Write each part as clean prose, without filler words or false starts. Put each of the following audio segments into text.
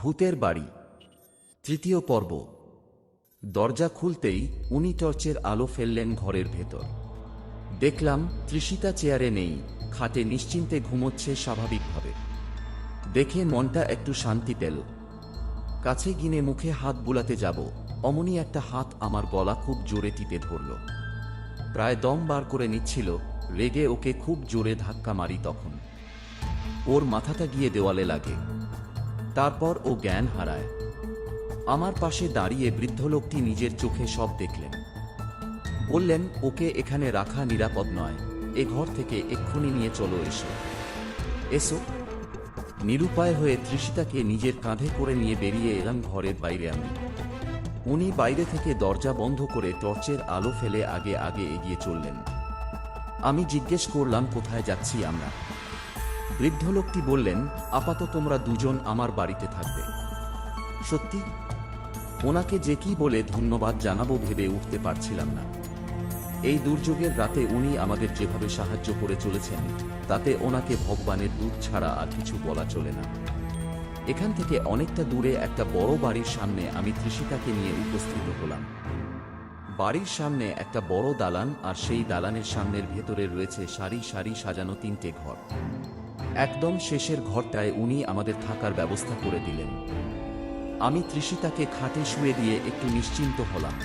ভূতের বাড়ি তৃতীয় পর্ব। দরজা খুলতেই উনি টর্চের আলো ফেললেন ঘরের ভেতর। দেখলাম তৃষিতা চেয়ারে নেই, খাটে নিশ্চিন্তে ঘুমোচ্ছে স্বাভাবিকভাবে। দেখে মনটা একটু শান্তি পেল। কাছে গিনে মুখে হাত বুলাতে যাব, অমনি একটা হাত আমার গলা খুব জোরে টিপে ধরল। প্রায় দম বার করে নিচ্ছিল। রেগে ওকে খুব জোরে ধাক্কা মারি। তখন ওর মাথাটা গিয়ে দেওয়ালে লাগে। তারপর ও জ্ঞান হারায়। আমার পাশে দাঁড়িয়ে বৃদ্ধ লোকটি নিজের চোখে সব দেখলেন। বললেন, ওকে এখানে রাখা নিরাপদ নয়, এ ঘর থেকে এক্ষুনি নিয়ে চলো। এসো এসো। নিরুপায় হয়ে তৃষিতাকে নিজের কাঁধে করে নিয়ে বেরিয়ে এলাম ঘরের বাইরে। উনি বাইরে থেকে দরজা বন্ধ করে টর্চের আলো ফেলে আগে আগে এগিয়ে চললেন। আমি জিজ্ঞেস করলাম, কোথায় যাচ্ছি আমরা? বৃদ্ধ লোকটি বললেন, আপাতত তোমরা দুজন আমার বাড়িতে থাকবে। সত্যি? ওনাকে যে কি বলে ধন্যবাদ জানাবো ভেবে উঠতে পারছিলাম না। এই দুর্যোগের রাতে উনি আমাদের যেভাবে সাহায্য করে চলেছেন, তাতে ওনাকে ভগবানের দূত ছাড়া আর কিছু বলা চলে না। এখান থেকে অনেকটা দূরে একটা বড় বাড়ির সামনে আমি তৃষিতাকে নিয়ে উপস্থিত হলাম। বাড়ির সামনে একটা বড় দালান, আর সেই দালানের সামনের ভেতরে রয়েছে সারি সারি সাজানো 3টে ঘর। একদম শেষের ঘরটায় উনি আমাদের থাকার ব্যবস্থা করে দিলেন। আমি তৃষিতাকে খাটে শুয়ে দিয়ে একটু নিশ্চিন্ত হলাম।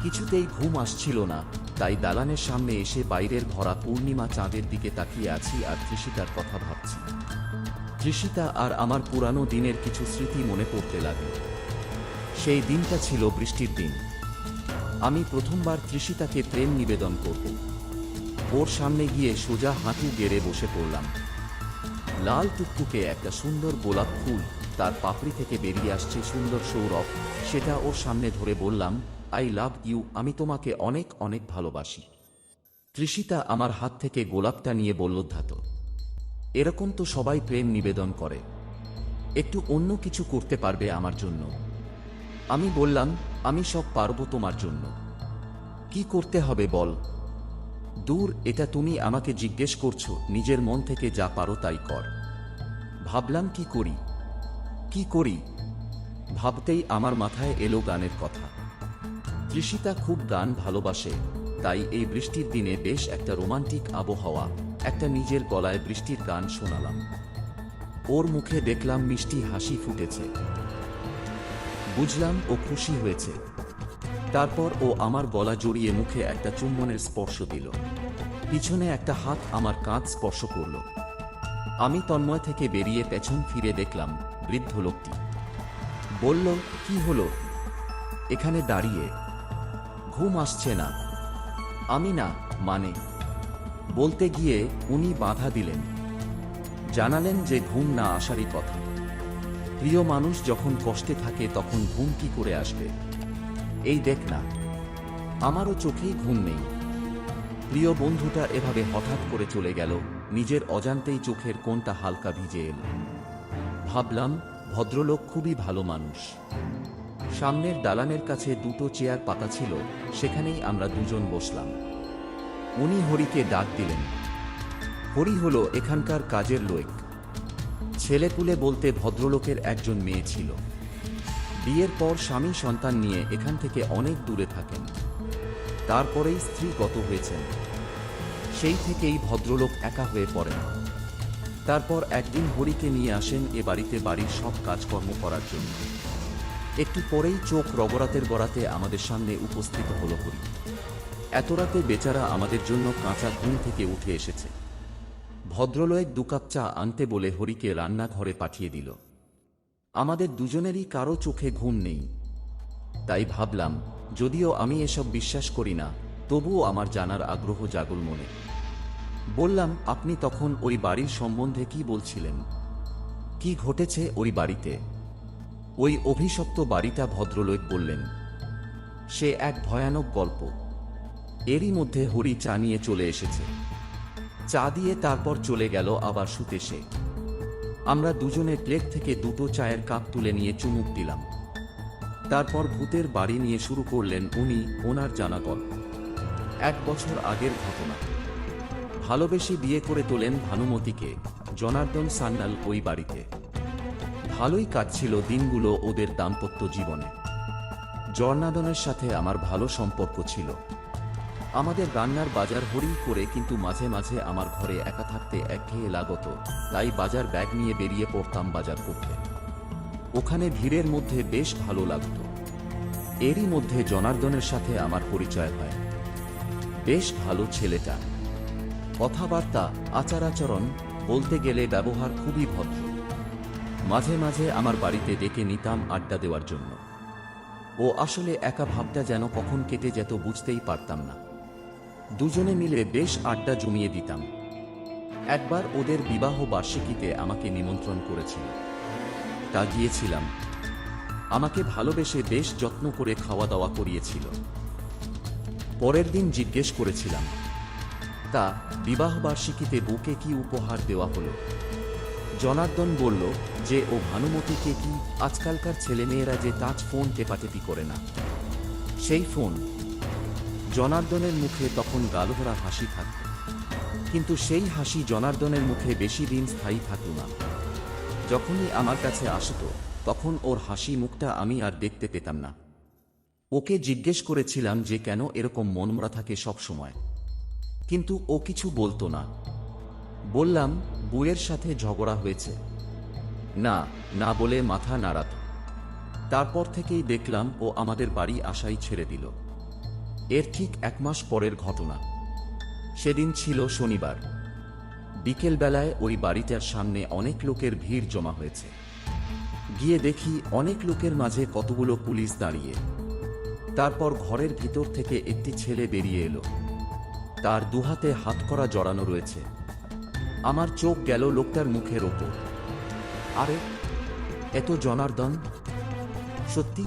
কিছুতেই ঘুম আসছিল না, তাই দালানের সামনে এসে বাইরের ভরা পূর্ণিমা চাঁদের দিকে তাকিয়ে আছি আর তৃষিতার কথা ভাবছি। তৃষিতা আর আমার পুরানো দিনের কিছু স্মৃতি মনে পড়তে লাগে। সেই দিনটা ছিল বৃষ্টির দিন। আমি প্রথমবার তৃষিতাকে প্রেম নিবেদন করব। ওর সামনে গিয়ে সোজা হাঁটু গেড়ে বসে পড়লাম। লাল টুকটুকে একটা সুন্দর গোলাপ ফুল, তার পাপড়ি থেকে বেরিয়ে আসছে সুন্দর সৌরভ, সেটা ওর সামনে ধরে বললাম, আই লাভ ইউ, আমি তোমাকে অনেক অনেক ভালোবাসি। তৃষিতা আমার হাত থেকে গোলাপটা নিয়ে বলল, ধাত, এরকম তো সবাই প্রেম নিবেদন করে, একটু অন্য কিছু করতে পারবে আমার জন্য? আমি বললাম, আমি সব পারবো তোমার জন্য। কি করতে হবে বল? দূর, এটা তুমি আমাকে জিজ্ঞেস করছো, নিজের মন থেকে যা পারো তাই কর। ভাবলাম, কি করি কি করি। ভাবতেই আমার মাথায় এলো গানের কথা। তৃষিতা খুব গান ভালোবাসে, তাই এই বৃষ্টির দিনে বেশ একটা রোমান্টিক আবহাওয়া, একটা নিজের গলায় বৃষ্টির গান শোনালাম। ওর মুখে দেখলাম মিষ্টি হাসি ফুটেছে। বুঝলাম ও খুশি হয়েছে। তারপর ও আমার গলা জড়িয়ে মুখে একটা চুম্বনের স্পর্শ দিল। পিছনে একটা হাত আমার কাঁধ স্পর্শ করল। আমি তন্ময় থেকে বেরিয়ে পেছন ফিরে দেখলাম বৃদ্ধ লোকটি। বলল, কি হলো এখানে দাঁড়িয়ে? ঘুম আসছে না? আমি না মানে বলতে গিয়ে উনি বাধা দিলেন। জানালেন যে ঘুম না আসারই কথা। প্রিয় মানুষ যখন কষ্টে থাকে তখন ঘুম কি করে আসবে? এই দেখ না, আমারও চোখেই ঘুম নেই। প্রিয় বন্ধুটা এভাবে হঠাৎ করে চলে গেল, নিজের অজান্তেই চোখের কোণটা হালকা ভিজে এল। ভাবলাম, ভদ্রলোক খুবই ভালো মানুষ। সামনের দালানের কাছে 2টো চেয়ার পাতা ছিল, সেখানেই আমরা দুজন বসলাম। উনি হরিকে ডাক দিলেন। হরি হলো এখানকার কাজের লোক। ছেলেপুলে বলতে ভদ্রলোকের একজন মেয়ে ছিল। বিয়ের পর স্বামী সন্তান নিয়ে এখান থেকে অনেক দূরে থাকেন। তারপরেই স্ত্রী গত হয়েছেন। সেই থেকেই ভদ্রলোক একা হয়ে পড়েন। তারপর একদিন হরিকে নিয়ে আসেন এ বাড়িতে বাড়ির সব কাজকর্ম করার জন্য। একটু পরেই চোখ রগরাতের গড়াতে আমাদের সামনে উপস্থিত হলো হরি। এত রাতে বেচারা আমাদের জন্য কাঁচা ঘুম থেকে উঠে এসেছে। ভদ্রলোক 2 কাপ চা আনতে বলে হরিকে রান্নাঘরে পাঠিয়ে দিল। আমাদের দুজনেরই কারো চোখে ঘুম নেই। তাই ভাবলাম, যদিও আমি এসব বিশ্বাস করি না, তবুও আমার জানার আগ্রহ জাগল মনে। বললাম, আপনি তখন ওই বাড়ির সম্বন্ধে কি বলছিলেন? কি ঘটেছে ওই বাড়িতে? ওই অভিশপ্ত বাড়িটা? ভদ্রলোক বললেন, সে এক ভয়ানক গল্প। এরই মধ্যে হরি চা নিয়ে চলে এসেছে। চা দিয়ে তারপর চলে গেল আবার শুতে সে। আমরা দুজনে প্লেট থেকে 2টো চায়ের কাপ তুলে নিয়ে চুমুক দিলাম। তারপর ভূতের বাড়ি নিয়ে শুরু করলেন উনি ওনার জানা গল্প। 1 বছর আগের ঘটনা। ভালোবেসে বিয়ে করে তোলেন ভানুমতিকে জনার্দন সান্যাল ওই বাড়িতে। ভালোই কাটছিল দিনগুলো ওদের দাম্পত্য জীবনে। জর্নাদনের সাথে আমার ভালো সম্পর্ক ছিল। আমাদের রান্নার বাজার হরিই করে, কিন্তু মাঝে মাঝে আমার ঘরে একা থাকতে একঘেয়ে লাগতো, তাই বাজার ব্যাগ নিয়ে বেরিয়ে পড়তাম বাজার করতে। ওখানে ভিড়ের মধ্যে বেশ ভালো লাগতো। এরই মধ্যে জনার্দনের সাথে আমার পরিচয় হয়। বেশ ভালো ছেলেটা, কথাবার্তা, আচার আচরণ, বলতে গেলে ব্যবহার খুবই ভদ্র। মাঝে মাঝে আমার বাড়িতে ডেকে নিতাম আড্ডা দেওয়ার জন্য। ও আসলে একা ভাবটা যেন কখন কেটে যেত বুঝতেই পারতাম না। দুজনে মিলে বেশ আড্ডা জমিয়ে দিতাম। একবার ওদের বিবাহ বার্ষিকীতে আমাকে নিমন্ত্রণ করেছিল, তা গিয়েছিলাম। আমাকে ভালোবেসে বেশ যত্ন করে খাওয়া দাওয়া করিয়েছিল। পরের দিন জিজ্ঞেস করেছিলাম, তা বিবাহবার্ষিকীতে বউকে কি উপহার দেওয়া হলো? জনার্দন বলল যে ও ভানুমতিকে কি, আজকালকার ছেলেমেয়েরা যে টাচ ফোন টেপাটেপি করে না, সেই ফোন। জনার্দনের মুখে তখন গালভরা হাসি থাকত, কিন্তু সেই হাসি জনার্দনের মুখে বেশি দিন স্থায়ী থাকত না। যখনই আমার কাছে আসত তখন ওর হাসি মুখটা আমি আর দেখতে পেতাম না। ওকে জিজ্ঞেস করেছিলাম যে কেন এরকম মনমরা থাকে সব সময়, কিন্তু ও কিছু বলতো না। বললাম, বউয়ের সাথে ঝগড়া হয়েছে। না না বলে মাথা নাড়াত। তারপর থেকেই দেখলাম ও আমাদের বাড়ি আসাই ছেড়ে দিল। এর ঠিক 1 মাস পরের ঘটনা। সেদিন ছিল শনিবার। বিকেলবেলায় ওই বাড়িটার সামনে অনেক লোকের ভিড় জমা হয়েছে। গিয়ে দেখি অনেক লোকের মাঝে কতগুলো পুলিশ দাঁড়িয়ে। তারপর ঘরের ভিতর থেকে একটি ছেলে বেরিয়ে এলো। তার দুহাতে হাতকড়া জড়ানো রয়েছে। আমার চোখ গেল লোকটার মুখের ওপর। আরে, এত জনার্দন! সত্যি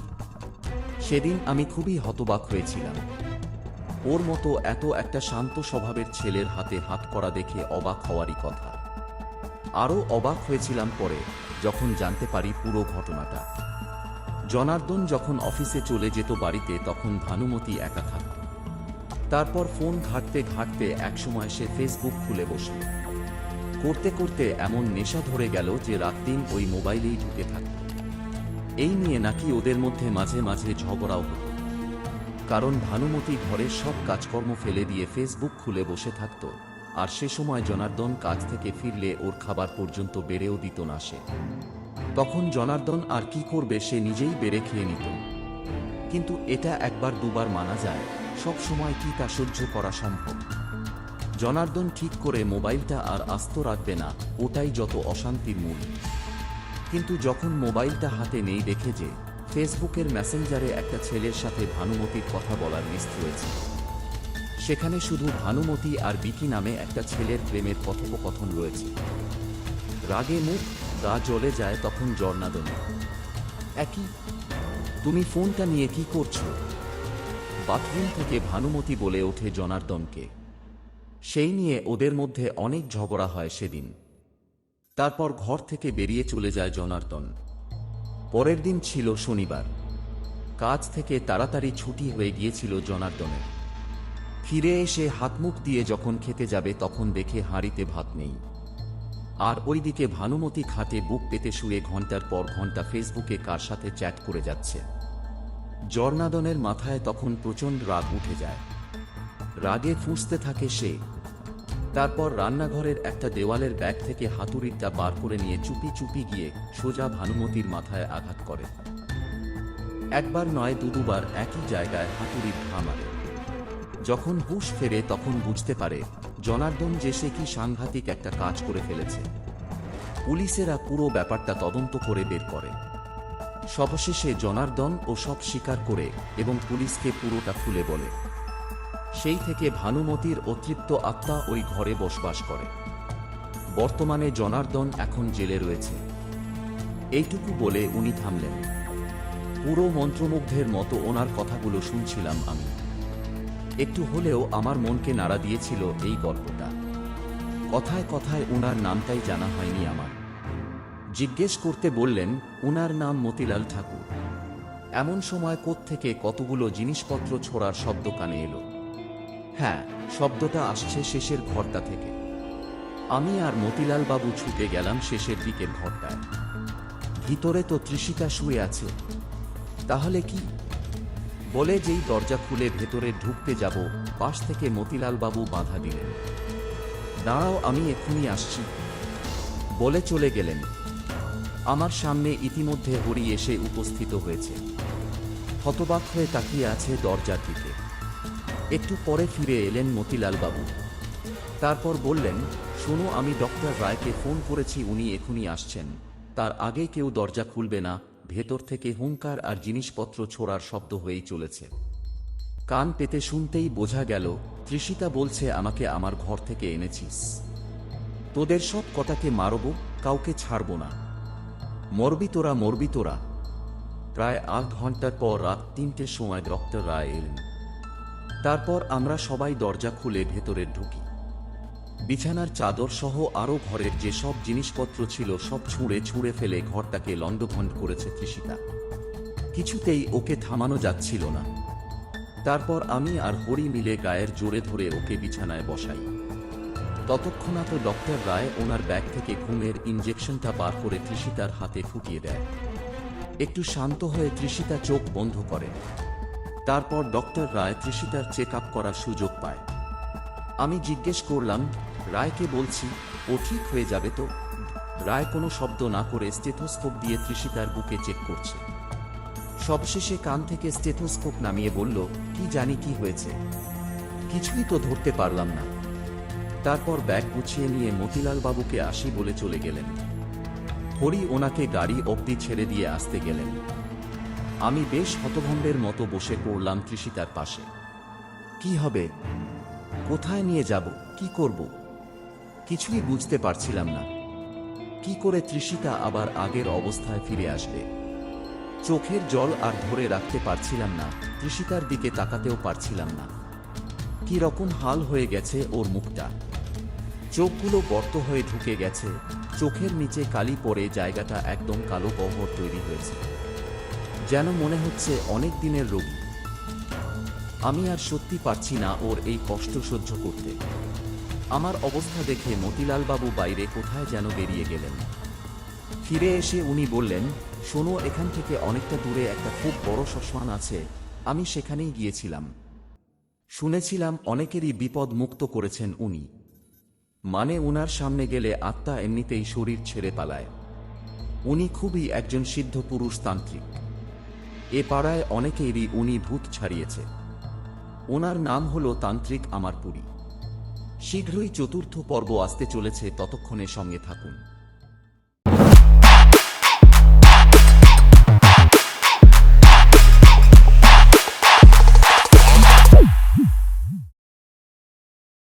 সেদিন আমি খুবই হতবাক হয়েছিলাম। ওর মতো এত একটা শান্ত স্বভাবের ছেলের হাতে হাতকড়া দেখে অবাক হওয়ারই কথা। আরও অবাক হয়েছিলাম পরে, যখন জানতে পারি পুরো ঘটনাটা। জনার্দন যখন অফিসে চলে যেত বাড়িতে, তখন ভানুমতি একা থাকত। তারপর ফোন ঘাঁটতে ঘাঁটতে একসময় সে ফেসবুক খুলে বসল। করতে করতে এমন নেশা ধরে গেল যে রাতদিন ওই মোবাইলেই ঢুকে থাকত। এই নিয়ে নাকি ওদের মধ্যে মাঝে মাঝে ঝগড়াও হতো, কারণ ভানুমতি ঘরের সব কাজকর্ম ফেলে দিয়ে ফেসবুক খুলে বসে থাকত। আর সে সময় জনার্দন কাজ থেকে ফিরলে ওর খাবার পর্যন্ত বেড়েও দিত না সে। তখন জনার্দন আর কি করবে, সে নিজেই বেড়ে খেয়ে নিত। কিন্তু এটা একবার দুবার মানা যায়, সব সময় কি তা সহ্য করা সম্ভব? জনার্দন ঠিক করে মোবাইলটা আর আস্ত রাখবে না, ওটাই যত অশান্তির মূল। কিন্তু যখন মোবাইলটা হাতে নেই, দেখে যে ফেসবুকের মেসেঞ্জারে একটা ছেলের সাথে ভানুমতির কথা বলার লিস্ট রয়েছে। সেখানে শুধু ভানুমতি আর বিকি নামে একটা ছেলের প্রেমের কথোপকথন রয়েছে। রাগে মুখ গা জ্বলে যায় তখন জর্নাদনের। একই, তুমি ফোনটা নিয়ে কি করছো? বাথরুম থেকে ভানুমতি বলে ওঠে জনার্দনকে। সেই নিয়ে ওদের মধ্যে অনেক ঝগড়া হয় সেদিন। তারপর ঘর থেকে বেরিয়ে চলে যায় জনার্দন। পরের দিন ছিল শনিবার। কাজ থেকে তাড়াতাড়ি ছুটি হয়ে গিয়েছিল জনার্দনের। ফিরে এসে হাতমুখ দিয়ে যখন খেতে যাবে, তখন দেখে হাঁড়িতে ভাত নেই। আর ওইদিকে ভানুমতি খাটে বুক পেতে শুয়ে ঘন্টার পর ঘন্টা ফেসবুকে কার সাথে চ্যাট করে যাচ্ছে। জর্নাদনের মাথায় তখন প্রচণ্ড রাগ উঠে যায়। রাগে ফুঁসতে থাকে সে। তারপর রান্নাঘরের একটা দেওয়ালের ব্যাগ থেকে হাতুড়িটা বার করে নিয়ে চুপি চুপি গিয়ে সোজা ভানুমতির মাথায় আঘাত করে। একবার নয়, দুবার একই জায়গায় হাতুড়ির ঘা মারে। যখন হুঁশ ফেরে তখন বুঝতে পারে জনার্দন যে সে কি সাংঘাতিক একটা কাজ করে ফেলেছে। পুলিশেরা পুরো ব্যাপারটা তদন্ত করে বের করে। সবশেষে জনার্দন ও সব স্বীকার করে এবং পুলিশকে পুরোটা খুলে বলে। সেই থেকে ভানুমতির অতৃপ্ত আত্মা ওই ঘরে বসবাস করে। বর্তমানে জনার্দন এখন জেলে রয়েছে। এইটুকু বলে উনি থামলেন। পুরো মন্ত্রমুগ্ধের মতো ওনার কথাগুলো শুনছিলাম আমি। একটু হলেও আমার মনকে নাড়া দিয়েছিল এই গল্পটা। কথায় কথায় উনার নামটাই জানা হয়নি আমার। জিজ্ঞেস করতে বললেন উনার নাম মতিলাল ঠাকুর। এমন সময় কোত্থেকে কতগুলো জিনিসপত্র ছোড়ার শব্দ কানে এলো। হ্যাঁ, শব্দটা আসছে শেষের ঘরটা থেকে। আমি আর মতিলাল বাবু ছুটে গেলাম শেষের দিকের ঘরটায়। ভিতরে তো তৃষিতা শুয়ে আছে, তাহলে কি? বলে যেই দরজা খুলে ভেতরে ঢুকতে যাব, পাশ থেকে মতিলাল বাবু বাধা দিলেন। দাঁড়াও, আমি এক্ষুনি আসছি, বলে চলে গেলেন। আমার সামনে ইতিমধ্যে হরি এসে উপস্থিত হয়েছে। হতবাক হয়ে তাকিয়ে আছে দরজার দিকে। একটু পরে ফিরে এলেন মতিলাল বাবু। তারপর বললেন, শোনো, আমি ডক্টর রায়কে ফোন করেছি, উনি এখনই আসছেন। তার আগে কেউ দরজা খুলবে না। ভেতর থেকে হুঙ্কার আর জিনিসপত্র ছোড়ার শব্দ হয়েই চলেছে। কান পেতে শুনতেই বোঝা গেল তৃষিতা বলছে, আমাকে আমার ঘর থেকে এনেছিস, তোদের সব কটাকে মারব, কাউকে ছাড়ব না, মরবি তোরা, মরবি তোরা। প্রায় ৮ ঘন্টার পর রাত ৩টের সময় ডক্টর রায় এলেন। তারপর আমরা সবাই দরজা খুলে ভেতরে ঢুকি। বিছানার চাদর সহ আরও ঘরের যে সব জিনিসপত্র ছিল সব ছুঁড়ে ফেলে ঘরটাকে লণ্ডভণ্ড করেছে তৃষিতা। কিছুতেই ওকে থামানো যাচ্ছিল না। তারপর আমি আর হরি মিলে গায়ের জোরে ধরে ওকে বিছানায় বসাই। ততক্ষণাৎ ডক্টর রায় ওনার ব্যাগ থেকে ঘুমের ইঞ্জেকশনটা বার করে তৃষিতার হাতে ফুটিয়ে দেয়। একটু শান্ত হয়ে তৃষিতা চোখ বন্ধ করে। তারপর ডক্টর রায় তৃষিতার চেক আপ করার সুযোগ পায়। আমি জিজ্ঞেস করলাম, রায়কে বলছি, ও ঠিক হয়ে যাবে তো? রায় কোনো শব্দ না করে স্টেথোস্কোপ দিয়ে তৃষিতার বুকে চেক করছে। সবশেষে কান থেকে স্টেথোস্কোপ নামিয়ে বলল, কি জানি কি হয়েছে, কিছুই তো ধরতে পারলাম না। তারপর ব্যাগ গুছিয়ে নিয়ে মতিলাল বাবুকে আসি বলে চলে গেলেন। হরি ওনাকে গাড়ি অবধি ছেড়ে দিয়ে আসতে গেলেন। আমি বেশ হতভম্বের মতো বসে পড়লাম তৃষিতার পাশে। কি হবে, কোথায় নিয়ে যাব, কি করব, কিছুই বুঝতে পারছিলাম না। কি করে তৃষিতা আবার আগের অবস্থায় ফিরে আসবে? চোখের জল আর ধরে রাখতে পারছিলাম না, তৃষিতার দিকে তাকাতেও পারছিলাম না। কি রকম হাল হয়ে গেছে ওর মুখটা, চোখগুলো গর্ত হয়ে ঢুকে গেছে, চোখের নিচে কালি পড়ে জায়গাটা একদম কালো গহ্বর তৈরি হয়েছে, যেন মনে হচ্ছে অনেক দিনের রোগী। আমি আর সত্যি পারছি না ওর এই কষ্ট সহ্য করতে। আমার অবস্থা দেখে মতিলাল বাবু বাইরে কোথায় যেন বেরিয়ে গেলেন। ফিরে এসে উনি বললেন, শোনো, এখান থেকে অনেকটা দূরে একটা খুব বড় শ্মশান আছে, আমি সেখানেই গিয়েছিলাম। শুনেছিলাম অনেকেরই বিপদ মুক্ত করেছেন উনি। মানে উনার সামনে গেলে আত্মা এমনিতেই শরীর ছেড়ে পালায়। উনি খুবই একজন সিদ্ধ পুরুষ তান্ত্রিক। এ পাড়ায় অনেকেরই উনি ভূত ছাড়িয়েছে। ওনার নাম হলো তান্ত্রিক আমারপুরী। শীঘ্রই ৪র্থ পর্ব আসতে চলেছে, ততক্ষণে সঙ্গে থাকুন।